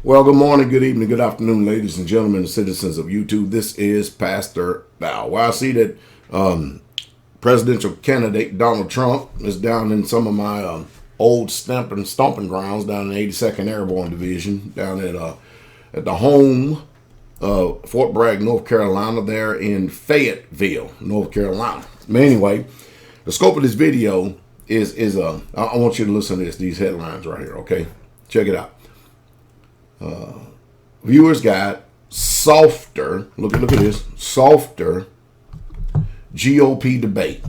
Well, good morning, good evening, good afternoon, ladies and gentlemen, and citizens of YouTube. This is Pastor Bow. Well, I see that presidential candidate Donald Trump is down in some of my old stomping grounds down in the 82nd Airborne Division, down at the home Fort Bragg, North Carolina, there in Fayetteville, North Carolina. But anyway, the scope of this video is I want you to listen to these headlines right here, okay? Check it out. Viewer's Guide, softer, look at this, softer GOP debate.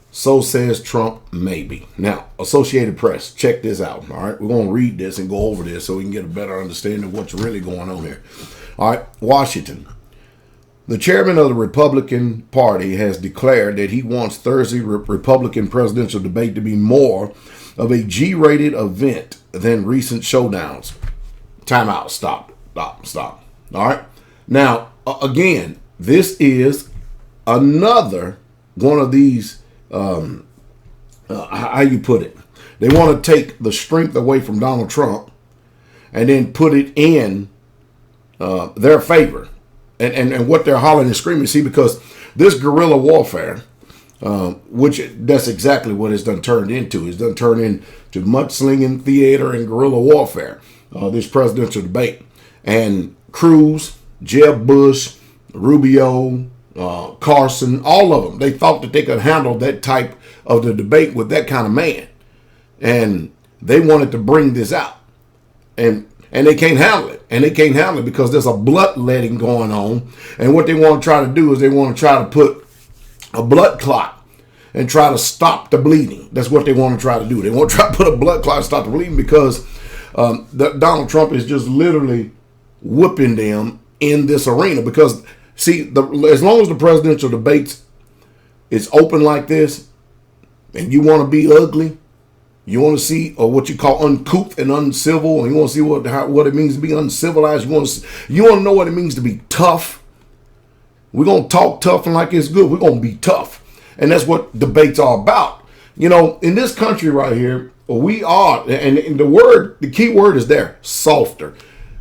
So says Trump, maybe. Now, Associated Press, check this out, all right? We're going to read this and go over this so we can get a better understanding of what's really going on here. All right, Washington. The chairman of the Republican Party has declared that he wants Thursday Republican presidential debate to be more of a G-rated event than recent showdowns. Time out. Stop. All right. Now, again, this is another one of these, how you put it? They want to take the strength away from Donald Trump and then put it in their favor. And what they're hollering and screaming, see, because this guerrilla warfare, which that's exactly what it's done turned into. It's done turned into mudslinging theater and guerrilla warfare. This presidential debate. And Cruz, Jeb Bush, Rubio, Carson, all of them, they thought that they could handle that type of the debate with that kind of man. And they wanted to bring this out. And they can't handle it. And they can't handle it because there's a bloodletting going on. And what they want to try to do is they want to try to put a blood clot and try to stop the bleeding. That's what they want to try to do. They want to try to put a blood clot and stop the bleeding because Donald Trump is just literally whipping them in this arena. Because, see, as long as the presidential debates is open like this, and you want to be ugly, you want to see what you call uncouth and uncivil, and you want to see what it means to be uncivilized, you want to know what it means to be tough. We're going to talk tough and like it's good. We're going to be tough. And that's what debates are about. You know, in this country right here, we are, and the key word is there, softer.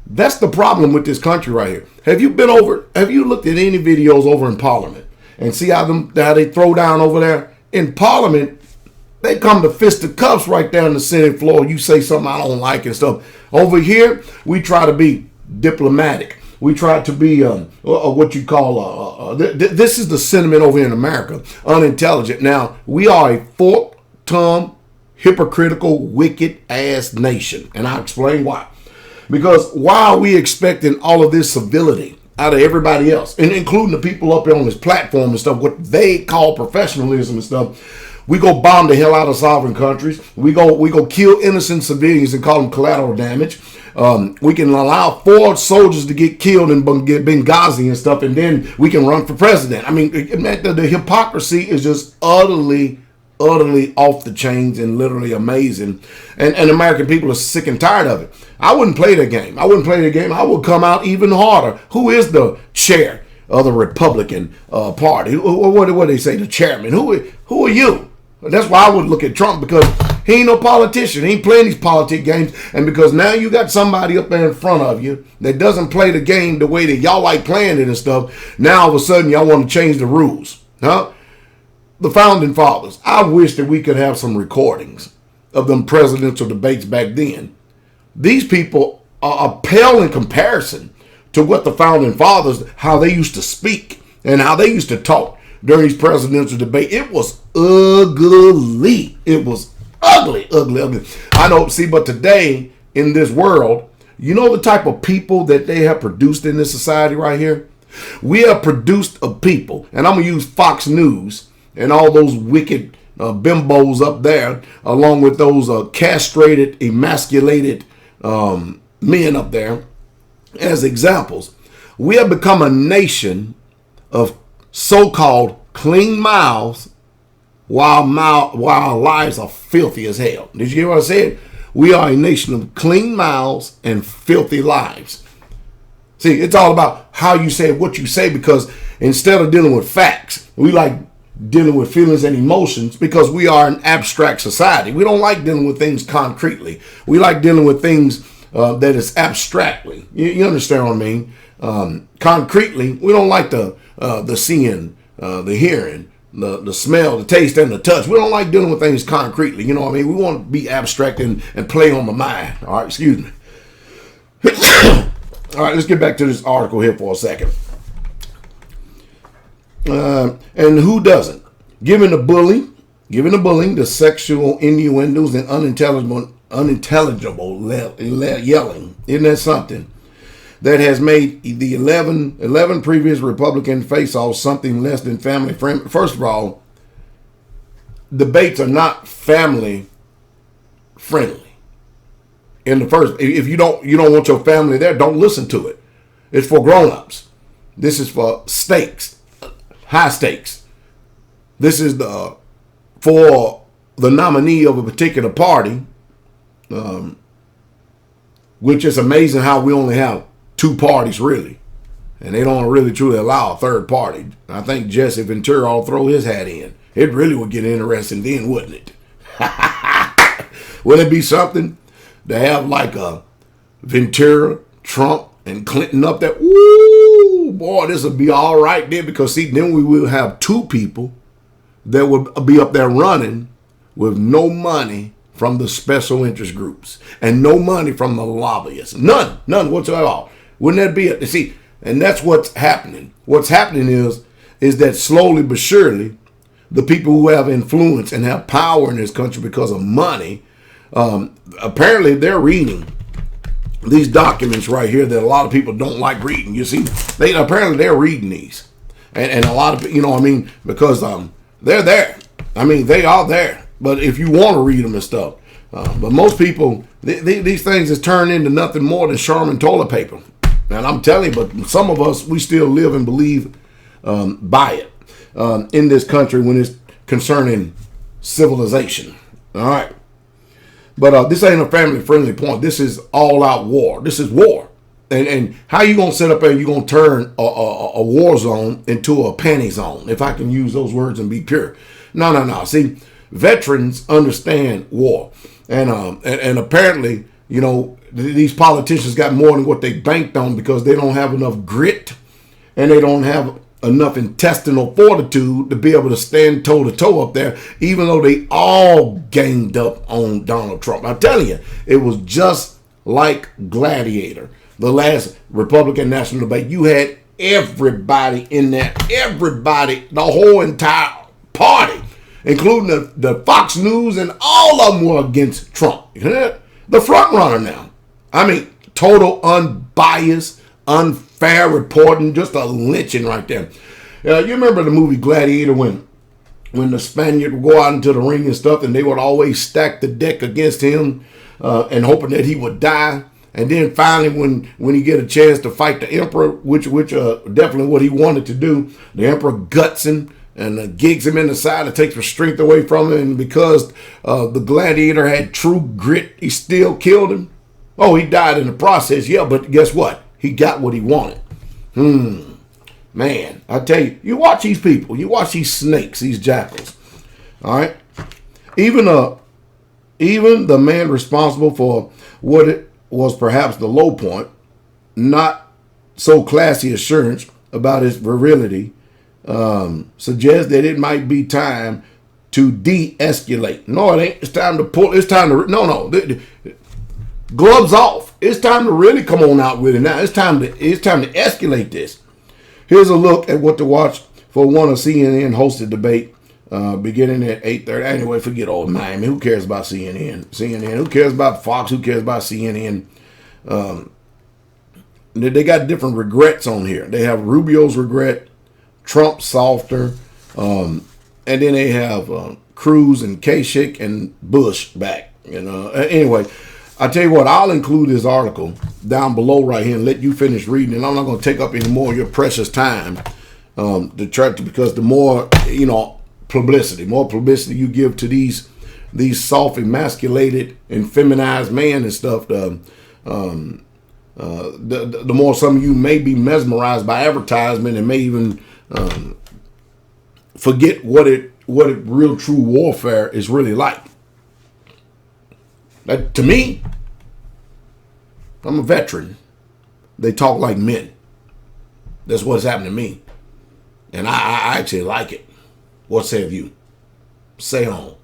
That's the problem with this country right here. Have you looked at any videos over in Parliament and see how they throw down over there? In Parliament, they come to fisticuffs right there on the Senate floor. You say something I don't like and stuff. Over here, we try to be diplomatic. We try to be what you call, this is the sentiment over here in America, unintelligent. Now, we are a fork-tongued, hypocritical, wicked ass nation. And I'll explain why. Because why are we expecting all of this civility out of everybody else, and including the people up here on this platform and stuff, what they call professionalism and stuff? We go bomb the hell out of sovereign countries. We go kill innocent civilians and call them collateral damage. We can allow 4 soldiers to get killed in Benghazi and stuff, and then we can run for president. I mean, the hypocrisy is just utterly off the chains and literally amazing. And American people are sick and tired of it. I wouldn't play the game. I would come out even harder. Who is the chair of the Republican Party? What do they say? The chairman. Who are you? That's why I would look at Trump, because he ain't no politician. He ain't playing these politic games. And because now you got somebody up there in front of you that doesn't play the game the way that y'all like playing it and stuff, now all of a sudden y'all want to change the rules. Huh? The founding fathers. I wish that we could have some recordings of them presidential debates back then. These people are pale in comparison to what the founding fathers, how they used to speak and how they used to talk during these presidential debates. It was ugly. It was ugly. I know, see, but today in this world, you know the type of people that they have produced in this society right here? We have produced a people, and I'm going to use Fox News and all those wicked bimbos up there, along with those castrated, emasculated men up there, as examples. We have become a nation of so-called clean mouths while our lives are filthy as hell. Did you hear what I said? We are a nation of clean mouths and filthy lives. See, it's all about how you say what you say, because instead of dealing with facts, we like dealing with feelings and emotions, because we are an abstract society. We don't like dealing with things concretely. We like dealing with things that is abstractly. You understand what I mean? Concretely, we don't like the seeing, the hearing, the smell, the taste, and the touch. We don't like dealing with things concretely. You know what I mean? We want to be abstract and play on the mind. All right, excuse me. All right, let's get back to this article here for a second. And who doesn't? Given the bullying, the sexual innuendos, and unintelligible yelling, isn't that something? That has made the 11 previous Republican face-offs something less than family friendly. First of all, debates are not family friendly. In the first, if you don't want your family there, don't listen to it. It's for grown-ups. This is for stakes, high stakes. This is for the nominee of a particular party, which is amazing how we only have two parties really, and they don't really truly allow a third party. I think Jesse Ventura will throw his hat in. It really would get interesting then, wouldn't it? Would it be something to have like a Ventura, Trump, and Clinton up there? Ooh, boy, this would be all right then, because see, then we will have two people that would be up there running with no money from the special interest groups and no money from the lobbyists. None whatsoever. Wouldn't that be it? See, and that's what's happening. What's happening is that slowly but surely, the people who have influence and have power in this country because of money, apparently they're reading these documents right here that a lot of people don't like reading. You see, they're reading these, and a lot of, you know what I mean, because they're there. I mean, they are there. But if you want to read them and stuff, but most people, these things is turned into nothing more than Charmin toilet paper. And I'm telling you, but some of us, we still live and believe by it in this country when it's concerning civilization. All right. But this ain't a family-friendly point. This is all-out war. This is war. And how you going to set up there, you're going to turn a war zone into a panty zone, if I can use those words and be pure. No. See, veterans understand war. And apparently, you know, these politicians got more than what they banked on because they don't have enough grit and they don't have enough intestinal fortitude to be able to stand toe-to-toe up there, even though they all ganged up on Donald Trump. I'm telling you, it was just like Gladiator, the last Republican national debate. You had everybody in there, the whole entire party, including the Fox News, and all of them were against Trump. The front runner now. I mean, total unbiased, unfair reporting, just a lynching right there. You remember the movie Gladiator when the Spaniard would go out into the ring and stuff, and they would always stack the deck against him and hoping that he would die. And then finally, when he get a chance to fight the emperor, which definitely what he wanted to do, the emperor guts him and gigs him in the side and takes the strength away from him. And because the gladiator had true grit, he still killed him. Oh, he died in the process, yeah, but guess what? He got what he wanted. Man, I tell you, you watch these people, you watch these snakes, these jackals. All right? Even the man responsible for what it was perhaps the low point, not so classy assurance about his virility, suggests that it might be time to de-escalate. No, it ain't. It's time to pull. It's time to gloves off. It's time to really come on out with it now. It's time to escalate this. Here's a look at what to watch for one of CNN hosted debate beginning at 8:30. Anyway, forget old Miami. Who cares about CNN? Who cares about Fox? Who cares about CNN? They got different regrets on here. They have Rubio's regret, Trump softer, and then they have Cruz and Kasich and Bush back. Anyway, I tell you what, I'll include this article down below right here and let you finish reading it. I'm not going to take up any more of your precious time because the more publicity you give to these soft, emasculated, and feminized man and stuff, the more some of you may be mesmerized by advertisement and may even forget what real true warfare is really like. To me, I'm a veteran. They talk like men. That's what's happened to me. And I actually like it. What say of you? Say on.